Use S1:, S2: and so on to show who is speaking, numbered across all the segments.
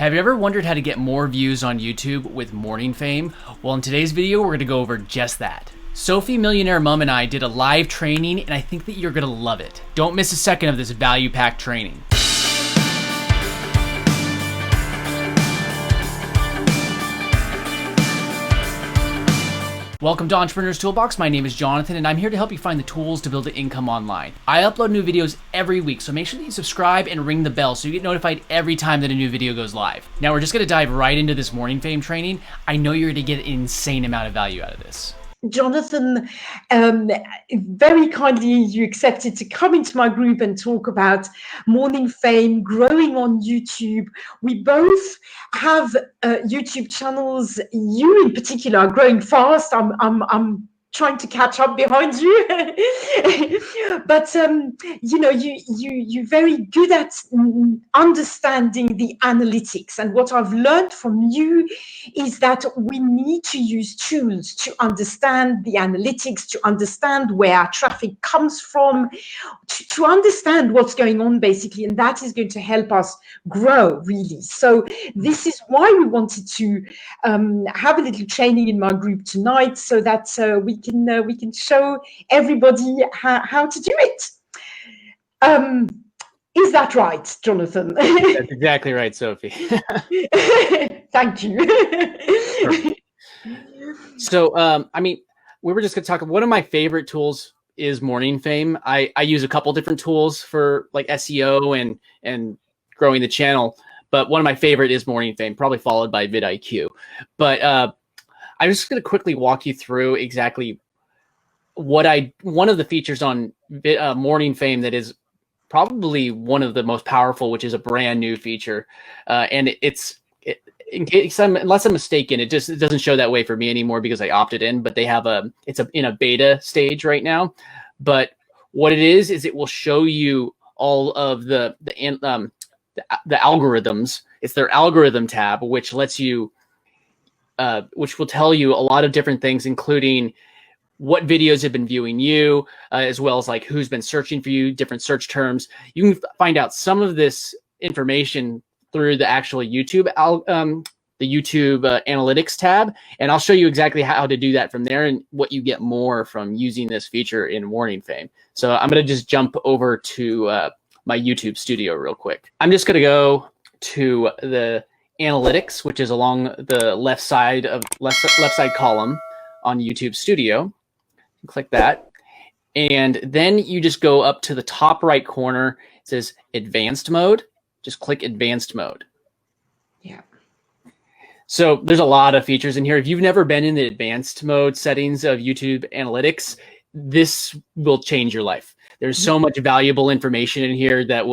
S1: Have you ever wondered how to get more views on YouTube with Morningfame? Well, in today's video, we're going to go over just that. Sophie Millionaire Mom and I did a live training, and I think that you're going to love it. Don't miss a second of this value-packed training. Welcome to Entrepreneur's Toolbox. My name is Jonathan, and I'm here to help you find the tools to build an income online. I upload new videos every week, so make sure that you subscribe and ring the bell so you get notified every time that a new video goes live. Now, we're just going to dive right into this Morningfame training. I know you're going to get an insane amount of value out of this.
S2: Jonathan, very kindly you accepted to come into my group and talk about Morningfame, growing on YouTube. We both have YouTube channels. You in particular are growing fast. I'm trying to catch up behind you. But you know, you're very good at understanding the analytics, and what I've learned from you is that we need to use tools to understand the analytics, to understand where our traffic comes from, to understand what's going on basically, and that is going to help us grow really. So this is why we wanted to have a little training in my group tonight, so that we can show everybody how to do it. Is that right, Jonathan?
S1: That's exactly right, Sophie.
S2: Thank you.
S1: So, I mean, we were just going to talk. One of my favorite tools is Morningfame. I use a couple different tools for like SEO and growing the channel, but one of my favorite is Morningfame, probably followed by VidIq. But I'm just going to quickly walk you through exactly one of the features on Morningfame that is probably one of the most powerful, which is a brand new feature, and in case unless I'm mistaken, it doesn't show that way for me anymore because I opted in. But they have it's in a beta stage right now. But what it is it will show you all of the algorithms. It's their algorithm tab, which lets you, which will tell you a lot of different things, including what videos have been viewing you, as well as like who's been searching for you, different search terms. You can find out some of this information through the actual YouTube, analytics tab, and I'll show you exactly how to do that from there and what you get more from using this feature in Morningfame. So I'm going to just jump over to my YouTube studio real quick. I'm just going to go to the analytics, which is along the left side column on YouTube Studio. Click that, and then you just go up to the top right corner. It says advanced mode. Just click advanced mode.
S2: Yeah.
S1: So there's a lot of features in here. If you've never been in the advanced mode settings of YouTube analytics, this will change your life. There's so much valuable information in here that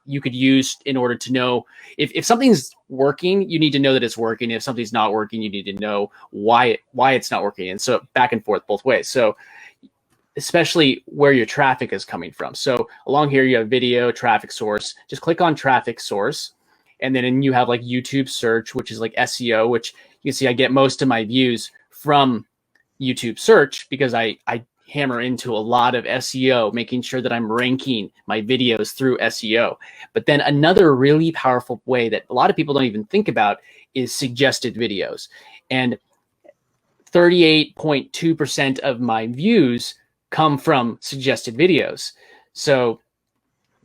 S1: you could use in order to know if something's working. You need to know that it's working. If something's not working, you need to know why it's not working. And so back and forth both ways. So especially where your traffic is coming from. So along here you have video, traffic source. Just click on traffic source, and then you have like YouTube search, which is like SEO, which you can see I get most of my views from YouTube search because I hammer into a lot of SEO, making sure that I'm ranking my videos through SEO. But then another really powerful way that a lot of people don't even think about is suggested videos. And 38.2% of my views come from suggested videos. So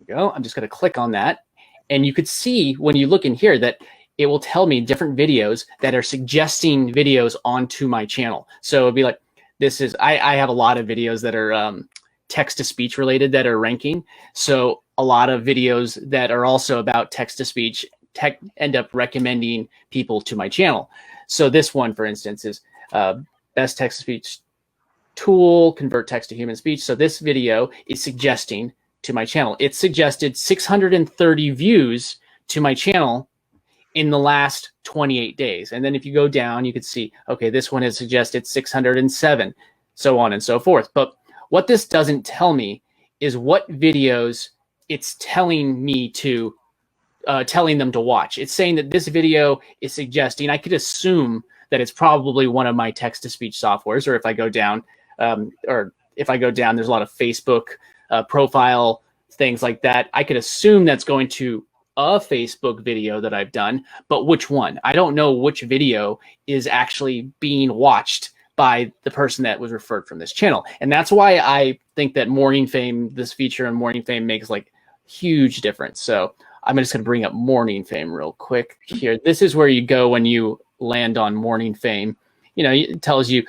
S1: there we go. I'm just going to click on that. And you could see when you look in here that it will tell me different videos that are suggesting videos onto my channel. So it'd be like, I have a lot of videos that are text-to-speech related that are ranking. So a lot of videos that are also about text-to-speech end up recommending people to my channel. So this one, for instance, is best text-to-speech tool, convert text to human speech. So this video is suggesting to my channel. It suggested 630 views to my channel in the last 28 days. And then if you go down, you can see, okay, this one has suggested 607, so on and so forth. But what this doesn't tell me is what videos it's telling me to, telling them to watch. It's saying that this video is suggesting, I could assume that it's probably one of my text-to-speech softwares, or if I go down, there's a lot of Facebook profile things like that. I could assume that's going to a Facebook video that I've done, but which one? I don't know which video is actually being watched by the person that was referred from this channel. And that's why I think that Morningfame, this feature in Morningfame, makes like huge difference. So I'm just going to bring up Morningfame real quick here. This is where you go when you land on Morningfame. You know, it tells you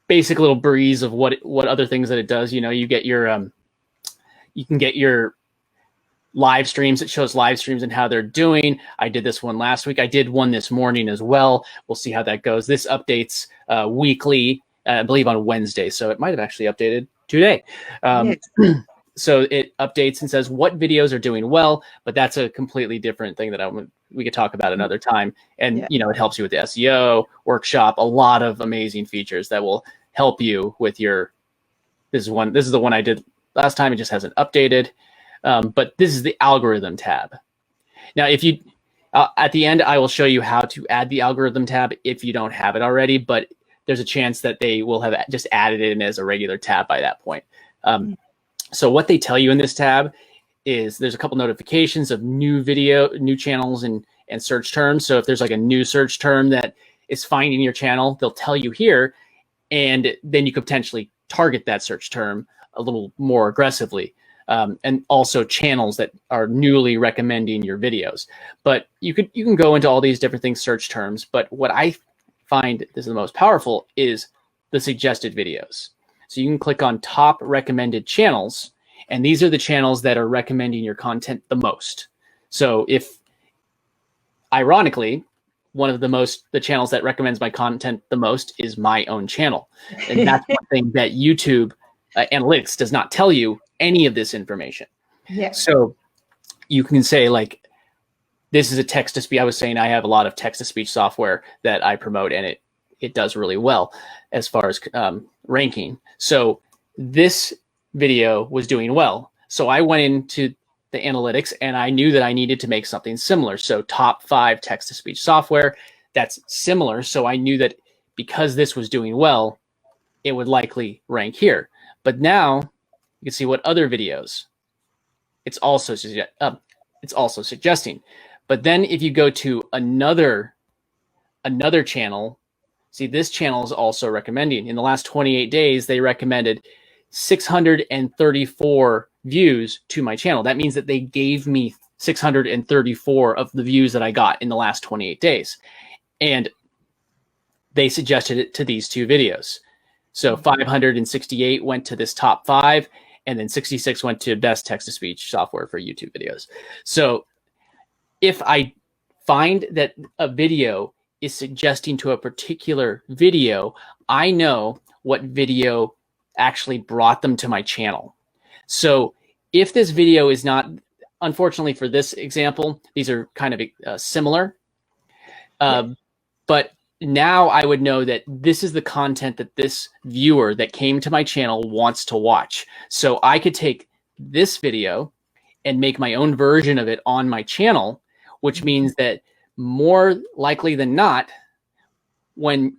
S1: basic little breeze of what other things that it does. You know, you get your you can get your live streams. It shows live streams and how they're doing. I did this one last week. I did one this morning as well. We'll see how that goes. This updates weekly, I believe on Wednesday. So it might have actually updated today. Yes. So it updates and says what videos are doing well, but that's a completely different thing that we could talk about another time. And, you know, it helps you with the SEO workshop, a lot of amazing features that will help you with your, this is the one I did last time. It just hasn't updated. But this is the algorithm tab. Now, if you, at the end, I will show you how to add the algorithm tab if you don't have it already, but there's a chance that they will have just added it in as a regular tab by that point. So what they tell you in this tab is there's a couple notifications of new channels and search terms. So if there's like a new search term that is finding your channel, they'll tell you here, and then you could potentially target that search term a little more aggressively. And also channels that are newly recommending your videos. But you can go into all these different things, search terms. But what I find is the most powerful is the suggested videos. So you can click on top recommended channels, and these are the channels that are recommending your content the most. So if, ironically, one of the channels that recommends my content the most is my own channel. And that's one thing that YouTube analytics does not tell you any of this information. Yeah. So you can say like, this is a text to speech. I was saying I have a lot of text to speech software that I promote, and it does really well as far as ranking. So this video was doing well. So I went into the analytics and I knew that I needed to make something similar. So top 5 text to speech software that's similar. So I knew that because this was doing well, it would likely rank here. But now you can see what other videos it's also suggesting. But then if you go to another channel, see, this channel is also recommending. In the last 28 days, they recommended 634 views to my channel. That means that they gave me 634 of the views that I got in the last 28 days. And they suggested it to these 2 videos. So 568 went to this top 5, and then 66 went to best text-to-speech software for YouTube videos. So if I find that a video is suggesting to a particular video, I know what video actually brought them to my channel. So if this video is not, unfortunately for this example, these are kind of similar, but now I would know that this is the content that this viewer that came to my channel wants to watch. So I could take this video and make my own version of it on my channel, which means that more likely than not, when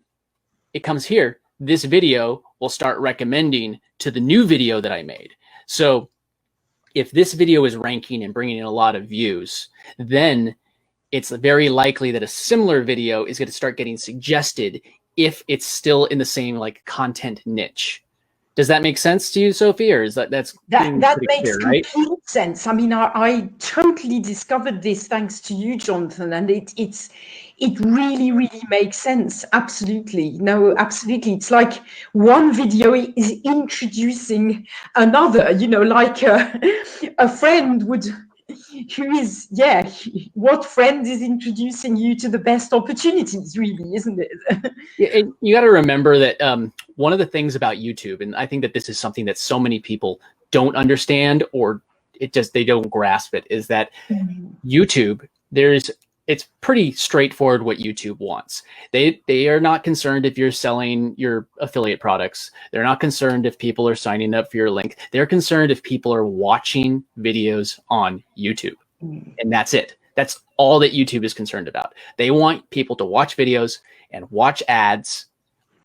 S1: it comes here, this video will start recommending to the new video that I made. So if this video is ranking and bringing in a lot of views, then it's very likely that a similar video is going to start getting suggested if it's still in the same like content niche. Does that make sense to you, Sophie, or is that makes
S2: clear, right? Complete sense? I mean, I totally discovered this thanks to you, Jonathan, and it really, really makes sense. Absolutely, no, absolutely. It's like one video is introducing another. You know, like a friend would. What friend is introducing you to the best opportunities, really, isn't it?
S1: Yeah, and you got to remember that one of the things about YouTube, and I think that this is something that so many people don't understand, or they don't grasp it, is that YouTube, it's pretty straightforward what YouTube wants. They are not concerned if you're selling your affiliate products. They're not concerned if people are signing up for your link. They're concerned if people are watching videos on YouTube. And that's it. That's all that YouTube is concerned about. They want people to watch videos and watch ads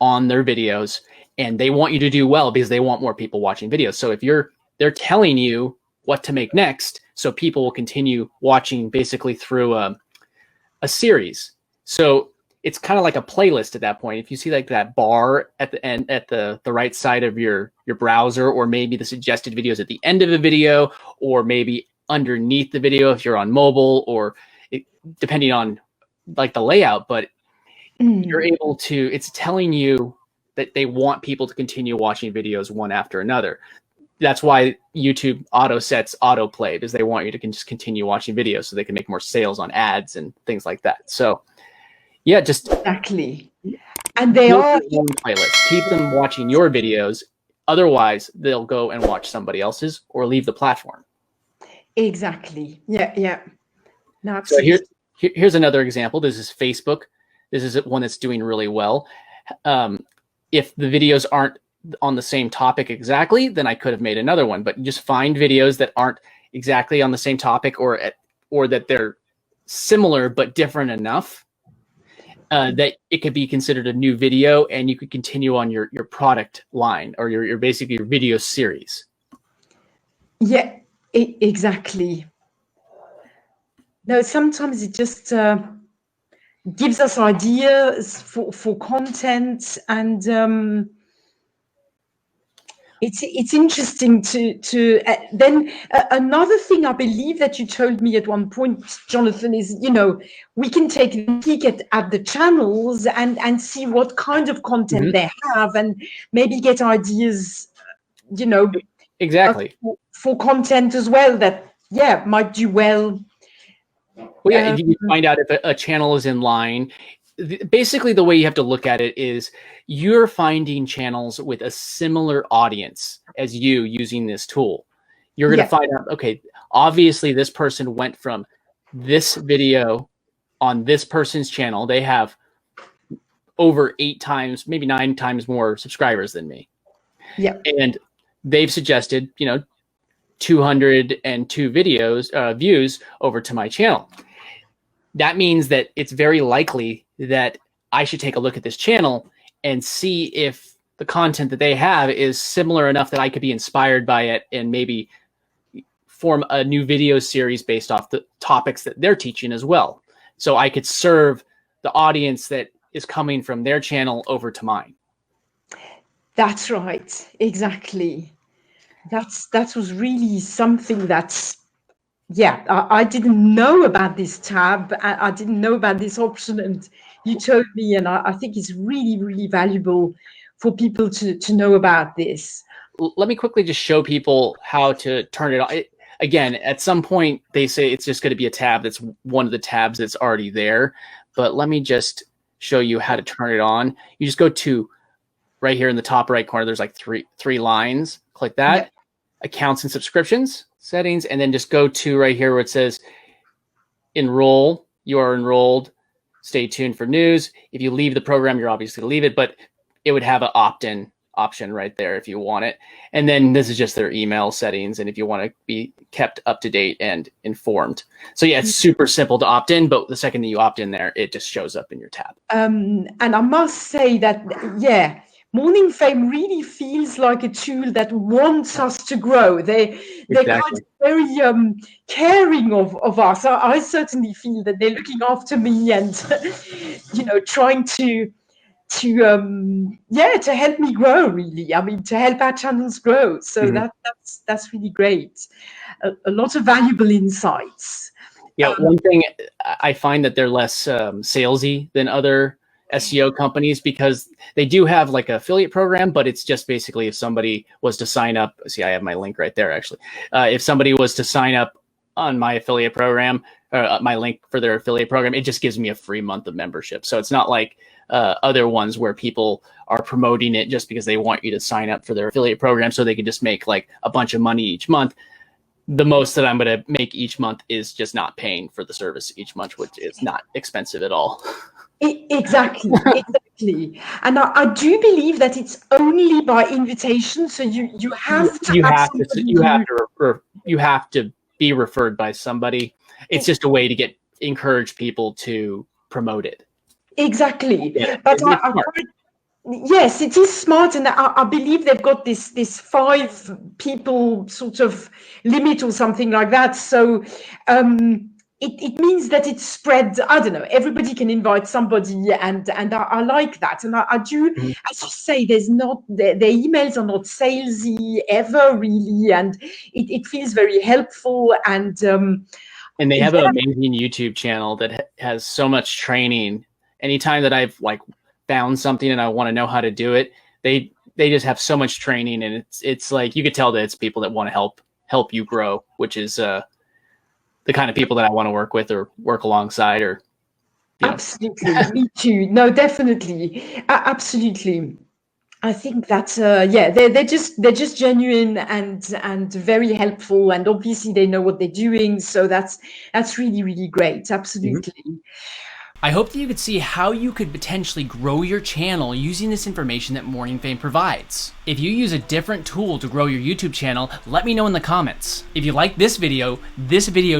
S1: on their videos, and they want you to do well because they want more people watching videos. So if they're telling you what to make next, So people will continue watching basically through a series. So it's kind of like a playlist at that point. If you see like that bar at the end, at the right side of your browser, or maybe the suggested videos at the end of a video, or maybe underneath the video if you're on mobile, or depending on like the layout, but you're able to, it's telling you that they want people to continue watching videos one after another. That's why YouTube auto sets autoplay, because they want you to just continue watching videos so they can make more sales on ads and things like that. So yeah, just
S2: exactly. And they are
S1: playlists. Keep them watching your videos. Otherwise, they'll go and watch somebody else's or leave the platform.
S2: Exactly. Yeah, yeah. No,
S1: so here's another example. This is Facebook. This is one that's doing really well. If the videos aren't on the same topic exactly, then I could have made another one. But just find videos that aren't exactly on the same topic, or that they're similar but different enough that it could be considered a new video, and you could continue on your product line, or your basically your video series.
S2: Yeah, exactly. No, sometimes it just gives us ideas for content, and it's interesting to then another thing I believe that you told me at one point, Jonathan, is, you know, we can take a peek at the channels and see what kind of content they have, and maybe get ideas, you know,
S1: exactly
S2: for content as well that might do well.
S1: Well, yeah, you find out if a channel is in line. Basically, the way you have to look at it is you're finding channels with a similar audience as you using this tool. You're going to find out, okay, obviously this person went from this video on this person's channel. They have over 8 times, maybe 9 times more subscribers than me.
S2: Yeah.
S1: And they've suggested, 202 videos, views over to my channel. That means that it's very likely that I should take a look at this channel and see if the content that they have is similar enough that I could be inspired by it, and maybe form a new video series based off the topics that they're teaching as well. So I could serve the audience that is coming from their channel over to mine.
S2: That's right. Exactly. That was really something that's, I didn't know about this tab. I didn't know about this option, and you told me, and I think it's really, really valuable for people to know about this.
S1: Let me quickly just show people how to turn it on. Again, at some point, they say it's just going to be a tab that's one of the tabs that's already there. But let me just show you how to turn it on. You just go to right here in the top right corner. There's like three lines. Click that. Yep. Accounts and subscriptions, settings, and then just go to right here where it says enroll. You are enrolled. Stay tuned for news. If you leave the program, you're obviously leave it, but it would have an opt-in option right there if you want it. And then this is just their email settings, and if you want to be kept up to date and informed. So yeah, it's super simple to opt in, but the second that you opt in there, it just shows up in your tab.
S2: And I must say that, Morningfame really feels like a tool that wants us to grow. They're kind of very caring of us. I certainly feel that they're looking after me and trying to help me grow, really. I mean, to help our channels grow. So that's really great. A lot of valuable insights.
S1: Yeah, one thing I find that they're less salesy than other SEO companies, because they do have like an affiliate program, but it's just basically if somebody was to sign up, see, I have my link right there actually. If somebody was to sign up on my affiliate program, my link for their affiliate program, it just gives me a free month of membership. So it's not like other ones where people are promoting it just because they want you to sign up for their affiliate program so they can just make like a bunch of money each month. The most that I'm going to make each month is just not paying for the service each month, which is not expensive at all.
S2: Exactly. And I do believe that it's only by invitation. So you have to
S1: you have to be referred by somebody. It's just a way to encourage people to promote it.
S2: Exactly.
S1: Yeah,
S2: but Yes, it is smart, and I believe they've got this 5 people sort of limit or something like that. So it means that it's spread. I don't know. Everybody can invite somebody, and I like that. And I do,
S1: Mhm.
S2: as you say, there's not the emails are not salesy ever really, and it feels very helpful.
S1: And they have
S2: Yeah,
S1: an amazing YouTube channel that has so much training. Anytime that I've like found something and I want to know how to do it, they just have so much training, and it's like you could tell that it's people that want to help you grow, which is the kind of people that I want to work with or work alongside, or you know.
S2: absolutely. Me too. No, definitely, absolutely. I think that yeah, they're just genuine and very helpful, and obviously they know what they're doing. So that's really really great.
S1: Mhm.
S2: Absolutely.
S3: I hope that you could see how you could potentially grow your channel using this information that Morningfame provides. If you use a different tool to grow your YouTube channel, let me know in the comments. If you like this video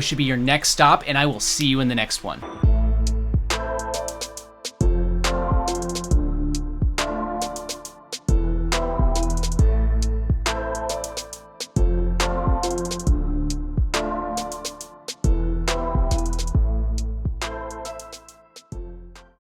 S3: should be your next stop, and I will see you in the next one.